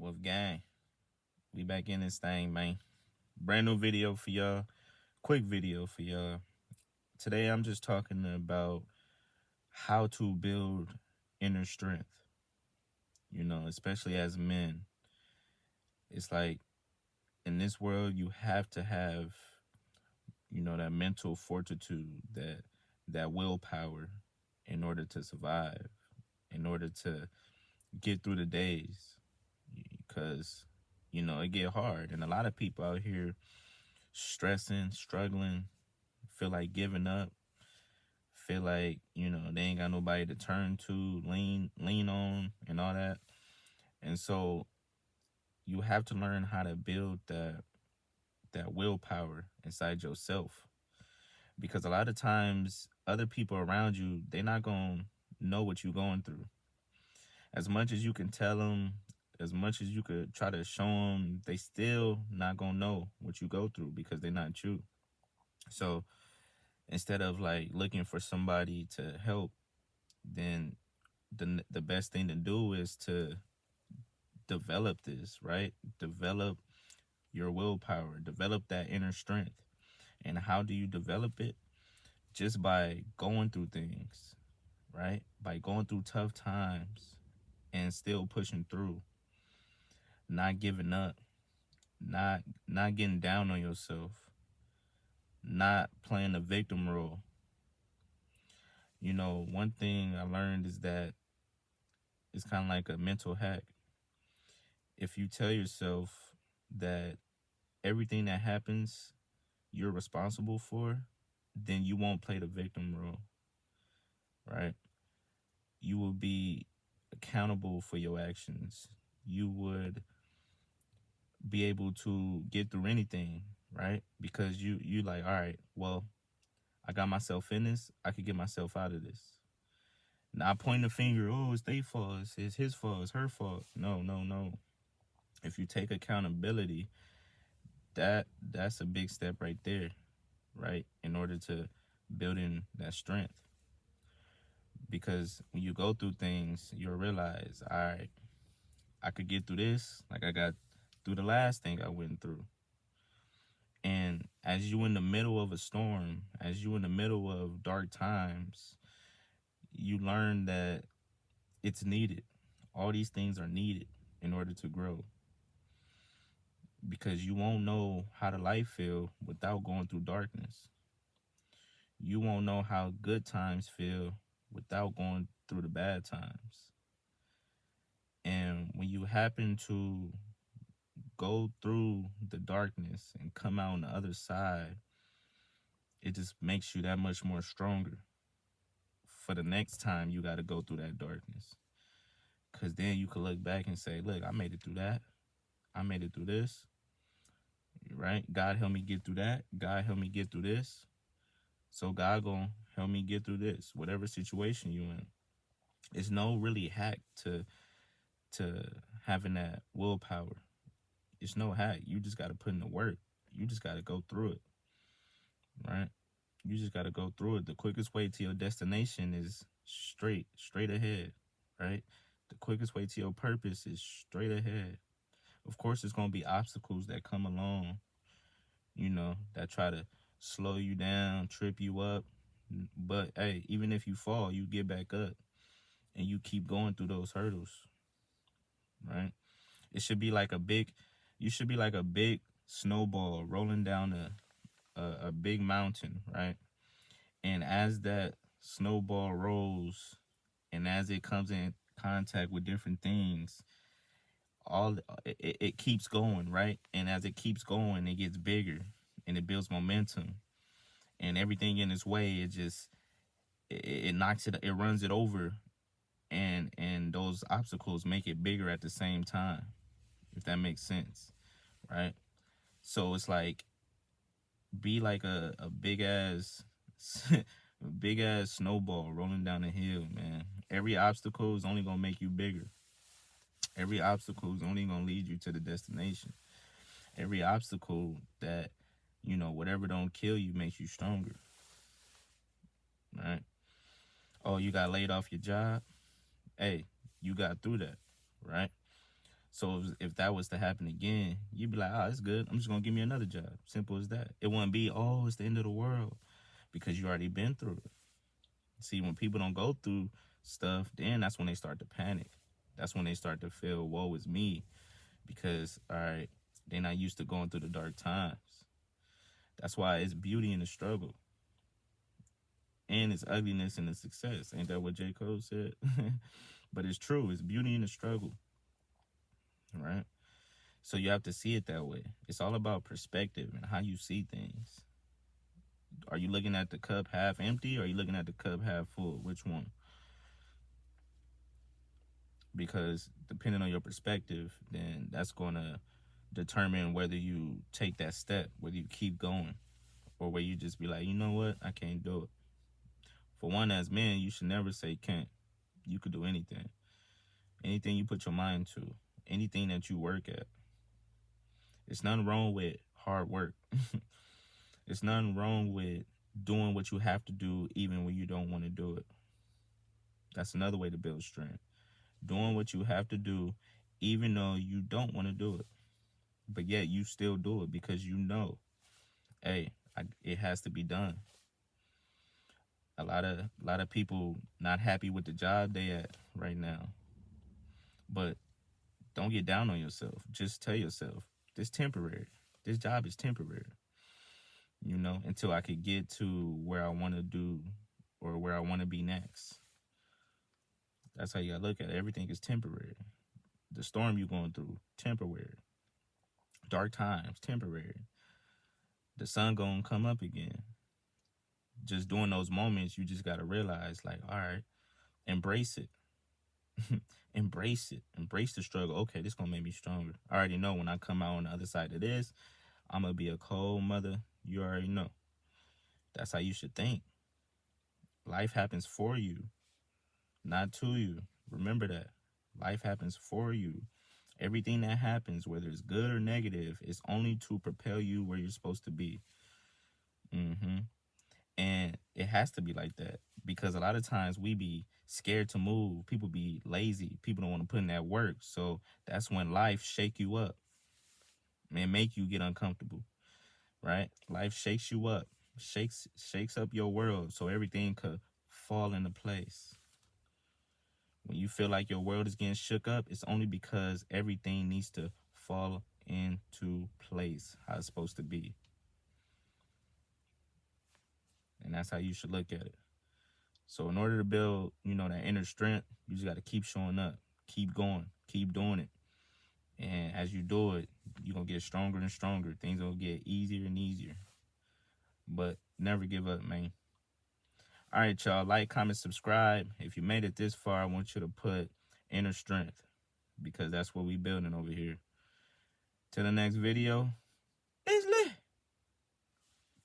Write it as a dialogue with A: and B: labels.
A: with gang. We back in this thing, man. Brand new video for y'all. Quick video for y'all. Today I'm just talking about how to build inner strength. Especially as men. It's like in this world you have to have, that mental fortitude, that willpower in order to survive, in order to get through the days. Because, it get hard. And a lot of people out here stressing, struggling, feel like giving up, feel like, they ain't got nobody to turn to, lean on and all that. And so you have to learn how to build that willpower inside yourself. Because a lot of times other people around you, they're not going to know what you're going through. As much as you can tell them, as much as you could try to show them, they still not going to know what you go through because they're not you. So instead of like looking for somebody to help, then the best thing to do is to develop this, right? Develop your willpower, develop that inner strength. And how do you develop it? Just by going through things, right? By going through tough times and still pushing through, not giving up, not getting down on yourself, not playing the victim role. One thing I learned is that it's kind of like a mental hack. If you tell yourself that everything that happens you're responsible for, then you won't play the victim role, right? You will be accountable for your actions. You would be able to get through anything, right? Because you like, all right, well, I got myself in this, I could get myself out of this. Not pointing the finger, oh, it's their fault, it's his fault, it's her fault. No, no, no. If you take accountability, that's a big step right there, right? In order to building that strength. Because when you go through things, you'll realize, all right, I could get through this, like I got through the last thing I went through. And as you in the middle of a storm, as you in the middle of dark times, you learn that it's needed. All these things are needed in order to grow. Because you won't know how the life feel without going through darkness. You won't know how good times feel without going through the bad times. And when you happen to go through the darkness and come out on the other side, it just makes you that much more stronger for the next time you got to go through that darkness. Because then you can look back and say, look, I made it through that. I made it through this. Right? God helped me get through that. God helped me get through this. So God gonna help me get through this, whatever situation you in. It's no really hack to having that willpower. It's no hack. You just gotta put in the work. You just gotta go through it. Right? You just gotta go through it. The quickest way to your destination is straight ahead. Right? The quickest way to your purpose is straight ahead. Of course, there's gonna be obstacles that come along, that try to slow you down, trip you up. But hey, even if you fall, you get back up and you keep going through those hurdles, right? It should be like you should be like a big snowball rolling down a big mountain, right? And as that snowball rolls and as it comes in contact with different things, it keeps going, right? And as it keeps going, it gets bigger and it builds momentum, and everything in its way, it knocks it runs it over, and those obstacles make it bigger at the same time, if that makes sense, right? So it's like, be like a big ass big ass snowball rolling down the hill, man. Every obstacle is only gonna make you bigger. Every obstacle is only gonna lead you to the destination. Every obstacle that, whatever don't kill you makes you stronger, right? Oh, you got laid off your job? Hey, you got through that, right? So if that was to happen again, you'd be like, oh, it's good. I'm just gonna give me another job. Simple as that. It wouldn't be, oh, it's the end of the world, because you already been through it. See, when people don't go through stuff, then that's when they start to panic. That's when they start to feel, woe is me, because all right, they're not used to going through the dark times. That's why it's beauty in the struggle, and it's ugliness in the success. Ain't that what J. Cole said? But it's true. It's beauty in the struggle, right? So you have to see it that way. It's all about perspective and how you see things. Are you looking at the cup half empty, or are you looking at the cup half full? Which one? Because depending on your perspective, then that's going to determine whether you take that step, whether you keep going, or where you just be like, you know what, I can't do it. For one, as men, you should never say can't. You could do anything. Anything you put your mind to, anything that you work at. It's nothing wrong with hard work. It's nothing wrong with doing what you have to do even when you don't want to do it. That's another way to build strength. Doing what you have to do even though you don't want to do it. But yet you still do it because you know, hey, it has to be done. A lot of people not happy with the job they at right now. But don't get down on yourself. Just tell yourself, this temporary. This job is temporary. You know, until I could get to where I want to do or where I want to be next. That's how you gotta look at it. Everything is temporary. The storm you're going through, temporary. Dark times, temporary. The sun gonna come up again. Just during those moments, you just gotta realize, like, all right, embrace it. Embrace it. Embrace the struggle. Okay, this gonna make me stronger. I already know when I come out on the other side of this, I'm gonna be a cold mother. You already know. That's how you should think. Life happens for you, not to you. Remember that. Life happens for you. Everything that happens, whether it's good or negative, is only to propel you where you're supposed to be. And it has to be like that, because a lot of times we be scared to move. People be lazy. People don't want to put in that work. So that's when life shake you up and make you get uncomfortable, right? Life shakes you up, shakes up your world so everything could fall into place. When you feel like your world is getting shook up, it's only because everything needs to fall into place how it's supposed to be. And that's how you should look at it. So in order to build, that inner strength, you just got to keep showing up, keep going, keep doing it. And as you do it, you're going to get stronger and stronger. Things will get easier and easier. But never give up, man. All right, y'all. Like, comment, subscribe. If you made it this far, I want you to put inner strength, because that's what we building over here. Till the next video,